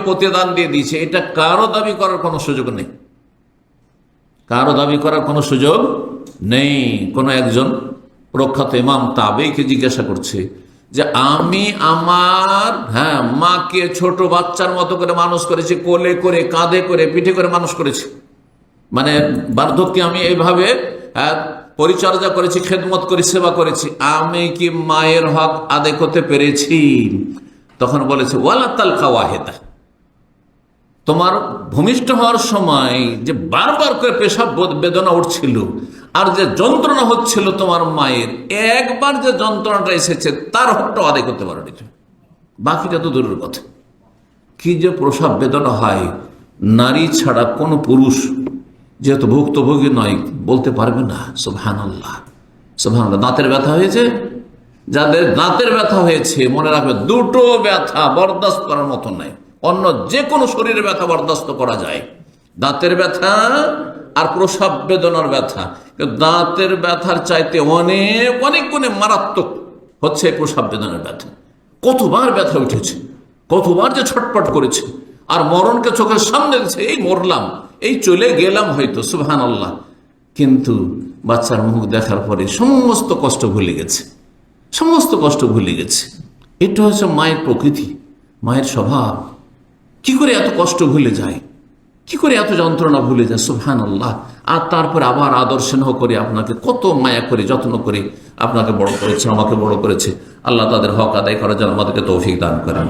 প্রতিদান দিয়ে দিয়েছে, এটা কারো দাবি করার কোনো সুযোগ নেই, কারো দাবি করার কোনো সুযোগ নেই। কোন একজন প্রখ্যাত ইমাম তাবেঈকে জিজ্ঞাসা করছে যে আমি আমার মাকে ছোট বাচ্চার মতো করে মানুষ করেছি, কোলে করে, কাঁধে করে, পিঠে করে মানুষ করেছি, মানে বার্ধক্যে আমি এইভাবে পরিচর্যা করেছি, খেদমত করি, সেবা করেছি, আমি কি মায়ের হক আদায় করতে পেরেছি? তখন বলেছে ওয়ালা তালকা ওয়াহিদা, তোমার ভূমিষ্ঠ হওয়ার সময় যে বারবার করে পেশাব বেদনা উঠছিল আর যে যন্ত্রণা হচ্ছিল তোমার মায়ের, একবার যে যন্ত্রণাটা এসেছে তার হকটা আদায় করতে পারোনি, বাকিটা তো দূরের কথা। কি যে প্রসব বেদনা হয়, নারী ছাড়া কোনো পুরুষ যেহেতু ভুক্তভোগী নয় বলতে পারবে না। সুবহানাল্লাহ, সুবহানাল্লাহ। দাঁতের ব্যথা হয়েছে, যাদের দাঁতের ব্যথা হয়েছে মনে রাখবে দুটো ব্যথা বরদাস্ত করার মতো নাই, অন্য যে কোনো শরীরের ব্যথা বরদাস্ত করা যায়, দাঁতের ব্যথা আর প্রসব বেদনার ব্যথা। দাঁতের ব্যথার চাইতে অনেক অনেক গুণে মারাত্মক হচ্ছে প্রসব বেদনার ব্যথা। কতবার ব্যথা উঠেছে, কতবার যে ছটপট করেছে, আর মরণকে চোখের সামনে দিচ্ছে, এই মরলাম, এই চলে গেলাম হয়তো, সুবহানাল্লাহ। কিন্তু বাচ্চার মুখ দেখার পরে সমস্ত কষ্ট ভুলে গেছে, সমস্ত কষ্ট ভুলে গেছে। এটা হচ্ছে মায়ের প্রকৃতি, মায়ের স্বভাব। কি করে এত কষ্ট ভুলে যায়, কি করে এত যন্ত্রণা ভুলে যায়, সুবহানাল্লাহ। আর তারপরে আবার আদর স্নেহ করে আপনাকে কত মায়া করে যত্ন করে আপনাকে বড় করেছে, আমাকে বড় করেছে। আল্লাহ তাদের হক আদায় করার জন্য আমাদেরকে তৌফিক দান করেন।